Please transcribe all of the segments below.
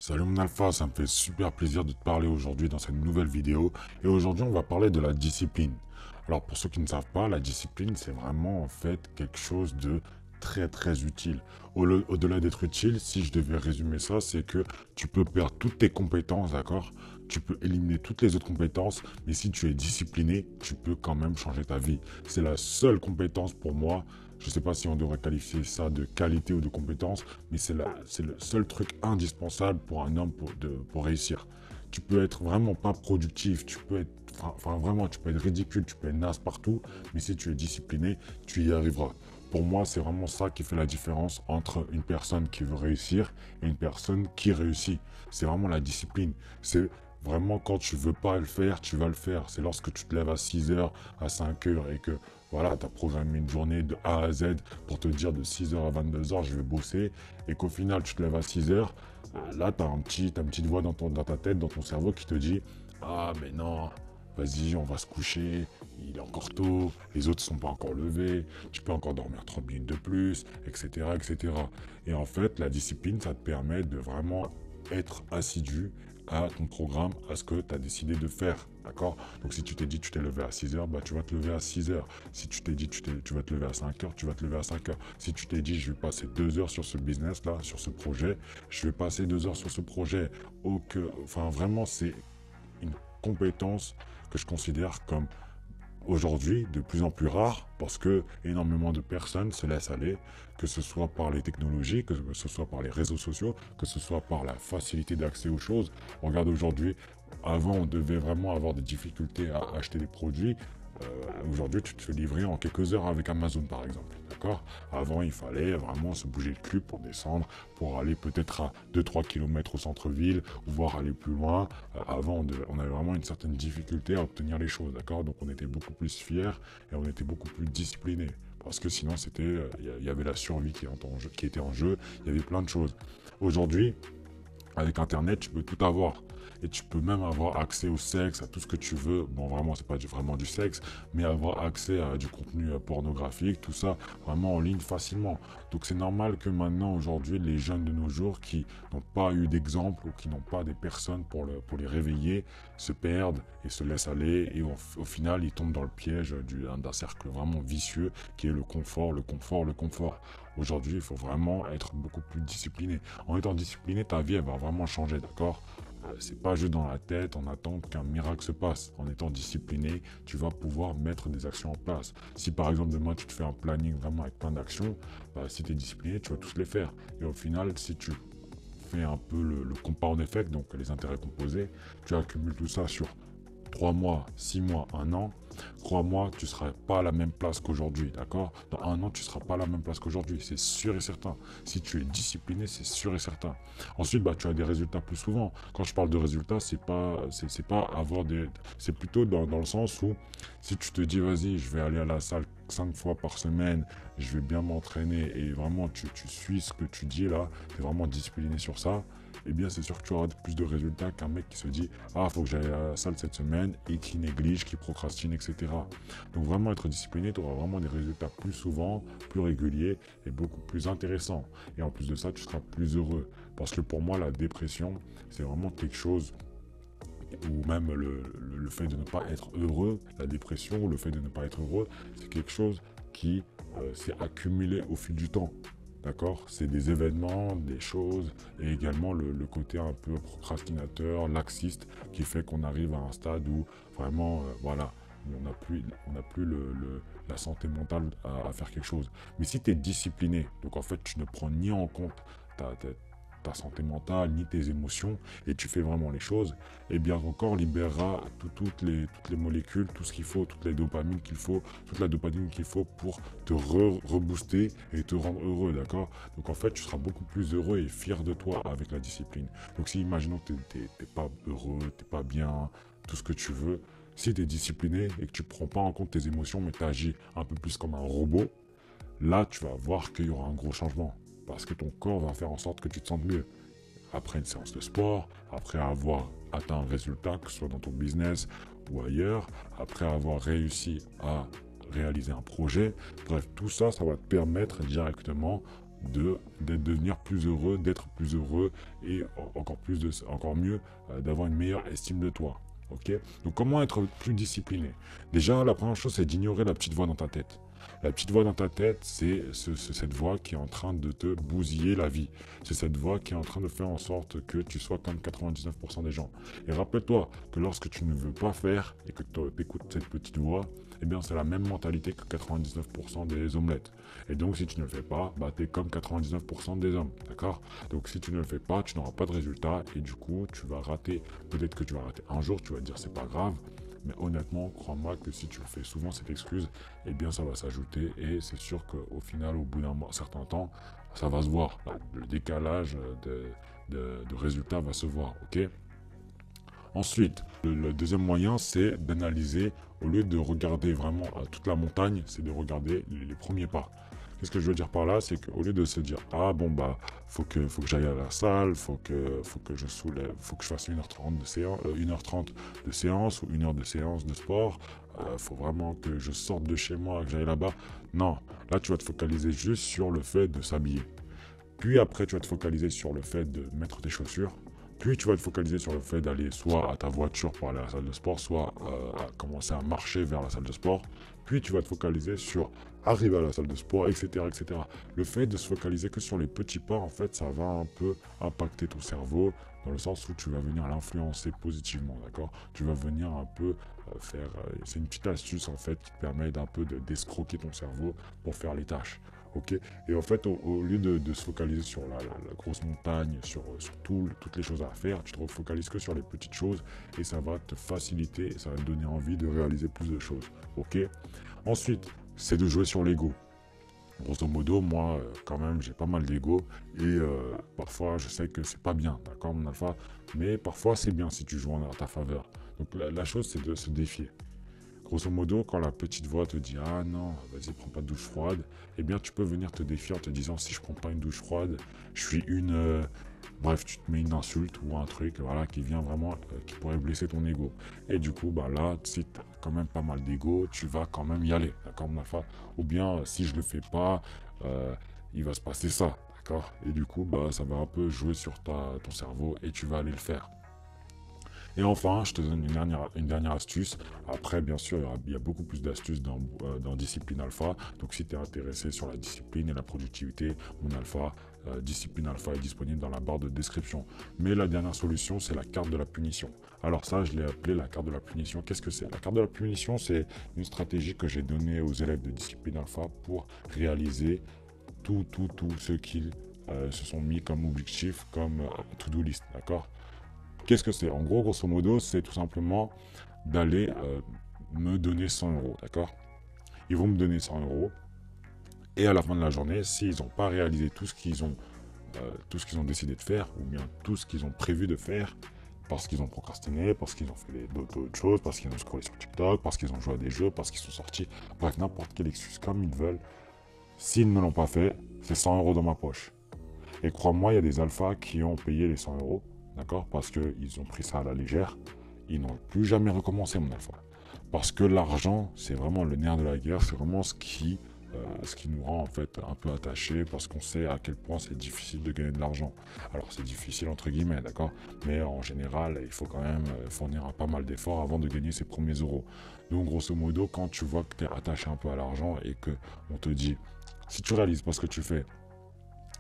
Salut mon alpha, ça me fait super plaisir de te parler aujourd'hui dans cette nouvelle vidéo. Et aujourd'hui, on va parler de la discipline. Alors pour ceux qui ne savent pas, la discipline, c'est vraiment en fait quelque chose de très très utile. Au-delà d'être utile, si je devais résumer ça, c'est que tu peux perdre toutes tes compétences, d'accord? Tu peux éliminer toutes les autres compétences, mais si tu es discipliné, tu peux quand même changer ta vie. C'est la seule compétence pour moi. Je ne sais pas si on devrait qualifier ça de qualité ou de compétence, mais c'est le seul truc indispensable pour un homme pour réussir. Tu peux être vraiment pas productif, tu peux être, enfin vraiment, tu peux être ridicule, tu peux être naze partout, mais si tu es discipliné, tu y arriveras. Pour moi, c'est vraiment ça qui fait la différence entre une personne qui veut réussir et une personne qui réussit. C'est vraiment la discipline. C'est vraiment quand tu veux pas le faire, tu vas le faire. C'est lorsque tu te lèves à 6 heures, à 5 heures et que voilà, tu as programmé une journée de A à Z pour te dire de 6 heures à 22 heures, je vais bosser et qu'au final, tu te lèves à 6 heures. Là, tu as t'as une petite voix dans ta tête, dans ton cerveau qui te dit ah, mais non, vas-y, on va se coucher, il est encore tôt, les autres ne sont pas encore levés, tu peux encore dormir 30 minutes de plus, etc., etc. Et en fait, la discipline, ça te permet de vraiment être assidu à ton programme, à ce que tu as décidé de faire. D'accord? Donc si tu t'es dit tu t'es levé à 6 heures, bah, tu vas te lever à 6 heures. Si tu t'es dit tu vas te lever à 5 heures, tu vas te lever à 5 heures. Si tu t'es dit je vais passer 2 heures sur ce business-là, sur ce projet, je vais passer 2 heures sur ce projet. Enfin, vraiment, c'est une compétence que je considère comme aujourd'hui de plus en plus rare parce que énormément de personnes se laissent aller, que ce soit par les technologies, que ce soit par les réseaux sociaux, que ce soit par la facilité d'accès aux choses. On regarde aujourd'hui, avant on devait vraiment avoir des difficultés à acheter des produits. Aujourd'hui, tu te fais livrer en quelques heures avec Amazon, par exemple. D'accord? Avant, il fallait vraiment se bouger le cul pour descendre, pour aller peut-être à 2-3 km au centre-ville, voire aller plus loin. Avant, on avait vraiment une certaine difficulté à obtenir les choses. D'accord? Donc, on était beaucoup plus fiers et on était beaucoup plus disciplinés. Parce que sinon, il y avait la survie qui était en jeu. Il y avait plein de choses. Aujourd'hui, avec Internet, tu peux tout avoir. Et tu peux même avoir accès au sexe, à tout ce que tu veux. Bon, vraiment, c'est pas vraiment du sexe, mais avoir accès à du contenu pornographique, tout ça, vraiment en ligne facilement. Donc c'est normal que maintenant, aujourd'hui, les jeunes de nos jours qui n'ont pas eu d'exemple ou qui n'ont pas des personnes pour les réveiller, se perdent et se laissent aller. Et au final, ils tombent dans le piège d'un cercle vraiment vicieux qui est le confort, le confort, le confort. Aujourd'hui, il faut vraiment être beaucoup plus discipliné. En étant discipliné, ta vie, elle va vraiment changer, d'accord? C'est pas juste dans la tête, on attend qu'un miracle se passe. En étant discipliné, tu vas pouvoir mettre des actions en place. Si par exemple demain tu te fais un planning vraiment avec plein d'actions, bah, si tu es discipliné, tu vas tous les faire. Et au final, si tu fais un peu le compound effect, donc les intérêts composés, tu accumules tout ça sur 3 mois, 6 mois, un an, crois-moi, tu ne seras pas à la même place qu'aujourd'hui, d'accord? Dans un an, tu ne seras pas à la même place qu'aujourd'hui, c'est sûr et certain. Si tu es discipliné, c'est sûr et certain. Ensuite, bah, tu as des résultats plus souvent. Quand je parle de résultats, c'est pas avoir des... C'est plutôt dans le sens où, si tu te dis, vas-y, je vais aller à la salle 5 fois par semaine, je vais bien m'entraîner et vraiment, tu suis ce que tu dis là, tu es vraiment discipliné sur ça, eh bien c'est sûr que tu auras plus de résultats qu'un mec qui se dit ah faut que j'aille à la salle cette semaine et qui néglige, qui procrastine, etc. Donc vraiment être discipliné, tu auras vraiment des résultats plus souvent, plus réguliers et beaucoup plus intéressants. Et en plus de ça, tu seras plus heureux. Parce que pour moi, la dépression, c'est vraiment quelque chose, ou même le fait de ne pas être heureux, la dépression ou le fait de ne pas être heureux, c'est quelque chose qui s'est accumulé au fil du temps. D'accord? C'est des événements, des choses, et également le côté un peu procrastinateur, laxiste, qui fait qu'on arrive à un stade où vraiment, voilà, on n'a plus la santé mentale à faire quelque chose. Mais si tu es discipliné, donc en fait, tu ne prends ni en compte ta santé mentale, ni tes émotions, et tu fais vraiment les choses, et bien ton corps libérera toutes les molécules, tout ce qu'il faut, toutes les dopamines qu'il faut, toute la dopamine qu'il faut pour te rebooster et te rendre heureux, d'accord? Donc en fait, tu seras beaucoup plus heureux et fier de toi avec la discipline. Donc si imaginons que t'es pas heureux, t'es pas bien, tout ce que tu veux, si tu es discipliné et que tu prends pas en compte tes émotions, mais tu agis un peu plus comme un robot, là tu vas voir qu'il y aura un gros changement. Parce que ton corps va faire en sorte que tu te sentes mieux. Après une séance de sport, après avoir atteint un résultat, que ce soit dans ton business ou ailleurs, après avoir réussi à réaliser un projet. Bref, tout ça, ça va te permettre directement de devenir plus heureux, d'être plus heureux et encore mieux, d'avoir une meilleure estime de toi. Ok? Donc comment être plus discipliné? Déjà, la première chose, c'est d'ignorer la petite voix dans ta tête. La petite voix dans ta tête, c'est cette voix qui est en train de te bousiller la vie. C'est cette voix qui est en train de faire en sorte que tu sois comme 99% des gens. Et rappelle-toi que lorsque tu ne veux pas faire et que tu écoutes cette petite voix, eh bien c'est la même mentalité que 99% des omelettes. Et donc si tu ne le fais pas, bah tu es comme 99% des hommes, d'accord? Donc si tu ne le fais pas, tu n'auras pas de résultat et du coup tu vas rater, peut-être que tu vas rater un jour, tu vas te dire c'est pas grave. Mais honnêtement, crois-moi que si tu le fais souvent, cette excuse, eh bien ça va s'ajouter et c'est sûr qu'au final, au bout d'un certain temps, ça va se voir. Le décalage de résultats va se voir, ok? Ensuite, le deuxième moyen, c'est d'analyser, au lieu de regarder vraiment toute la montagne, c'est de regarder les premiers pas. Qu'est-ce que je veux dire par là? C'est qu'au lieu de se dire, ah bon bah, faut que j'aille à la salle, faut que je soulève, faut que je fasse 1h30 de séance, 1h30 de séance ou 1 heure de séance de sport, faut vraiment que je sorte de chez moi, que j'aille là-bas. Non, là tu vas te focaliser juste sur le fait de s'habiller. Puis après, tu vas te focaliser sur le fait de mettre tes chaussures. Puis tu vas te focaliser sur le fait d'aller soit à ta voiture pour aller à la salle de sport, soit à commencer à marcher vers la salle de sport. Puis tu vas te focaliser sur arriver à la salle de sport, etc., etc. Le fait de se focaliser que sur les petits pas, en fait, ça va un peu impacter ton cerveau dans le sens où tu vas venir l'influencer positivement, d'accord? Tu vas venir un peu faire... c'est une petite astuce, en fait, qui te permet d'un peu d'escroquer ton cerveau pour faire les tâches. Okay. Et en fait, au lieu de se focaliser sur la grosse montagne, sur toutes les choses à faire, tu te focalises que sur les petites choses et ça va te faciliter, et ça va te donner envie de réaliser plus de choses. Ok. Ensuite, c'est de jouer sur l'ego. Grosso modo, moi, quand même, j'ai pas mal d'ego et parfois, je sais que c'est pas bien, d'accord, mon alpha, mais parfois, c'est bien si tu joues en ta faveur. Donc, la chose, c'est de se défier. Grosso modo, quand la petite voix te dit « Ah non, vas-y, prends pas de douche froide », eh bien, tu peux venir te défier en te disant « Si je prends pas une douche froide, je suis une... Bref, tu te mets une insulte ou un truc voilà, qui vient vraiment, qui pourrait blesser ton ego. Et du coup, bah là, si tu as quand même pas mal d'ego, tu vas quand même y aller, d'accord, mon alpha? Ou bien, si je le fais pas, il va se passer ça, d'accord? Et du coup, bah, ça va un peu jouer sur ton cerveau et tu vas aller le faire. Et enfin, je te donne une dernière astuce. Après, bien sûr, il y a beaucoup plus d'astuces dans Discipline Alpha. Donc, si tu es intéressé sur la discipline et la productivité, mon alpha, Discipline Alpha est disponible dans la barre de description. Mais la dernière solution, c'est la carte de la punition. Alors ça, je l'ai appelé la carte de la punition. Qu'est-ce que c'est? La carte de la punition, c'est une stratégie que j'ai donnée aux élèves de Discipline Alpha pour réaliser tout ce qu'ils se sont mis comme objectif, comme to-do list, d'accord? Qu'est-ce que c'est? En gros, grosso modo, c'est tout simplement d'aller me donner 100 euros, d'accord? Ils vont me donner 100 euros. Et à la fin de la journée, s'ils n'ont pas réalisé tout ce qu'ils ont décidé de faire, ou bien tout ce qu'ils ont prévu de faire, parce qu'ils ont procrastiné, parce qu'ils ont fait d'autres choses, parce qu'ils ont scrollé sur TikTok, parce qu'ils ont joué à des jeux, parce qu'ils sont sortis, bref, n'importe quelle excuse comme ils veulent, s'ils ne l'ont pas fait, c'est 100 euros dans ma poche. Et crois-moi, il y a des alphas qui ont payé les 100 euros. D'accord? Parce qu'ils ont pris ça à la légère. Ils n'ont plus jamais recommencé, mon alpha. Parce que l'argent, c'est vraiment le nerf de la guerre. C'est vraiment ce qui nous rend en fait un peu attachés. Parce qu'on sait à quel point c'est difficile de gagner de l'argent. Alors c'est difficile entre guillemets, d'accord? Mais en général, il faut quand même fournir pas mal d'efforts avant de gagner ses premiers euros. Donc grosso modo, quand tu vois que tu es attaché un peu à l'argent et qu'on te dit, si tu réalises pas ce que tu fais,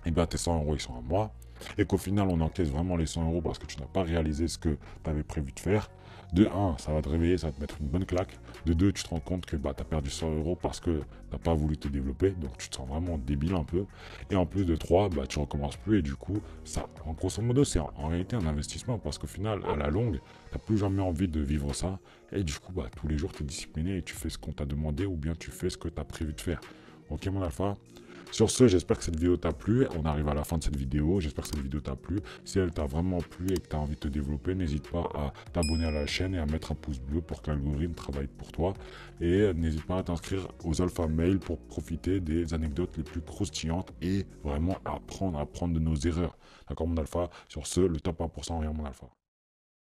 et bien tes 100 euros ils sont à moi. Et qu'au final, on encaisse vraiment les 100 euros parce que tu n'as pas réalisé ce que tu avais prévu de faire. De 1, ça va te réveiller, ça va te mettre une bonne claque. De 2, tu te rends compte que tu as perdu 100 euros parce que tu n'as pas voulu te développer. Donc, tu te sens vraiment débile un peu. Et en plus de 3, tu recommences plus. Et du coup, ça, en grosso modo, c'est en réalité un investissement parce qu'au final, à la longue, tu n'as plus jamais envie de vivre ça. Et du coup, tous les jours, tu es discipliné et tu fais ce qu'on t'a demandé ou bien tu fais ce que tu as prévu de faire. Ok, mon alpha? Sur ce, j'espère que cette vidéo t'a plu. On arrive à la fin de cette vidéo. J'espère que cette vidéo t'a plu. Si elle t'a vraiment plu et que tu as envie de te développer, n'hésite pas à t'abonner à la chaîne et à mettre un pouce bleu pour que l'algorithme travaille pour toi. Et n'hésite pas à t'inscrire aux Alpha Mail pour profiter des anecdotes les plus croustillantes et vraiment apprendre de nos erreurs. D'accord, mon alpha? Sur ce, le top 1%, rien, mon alpha.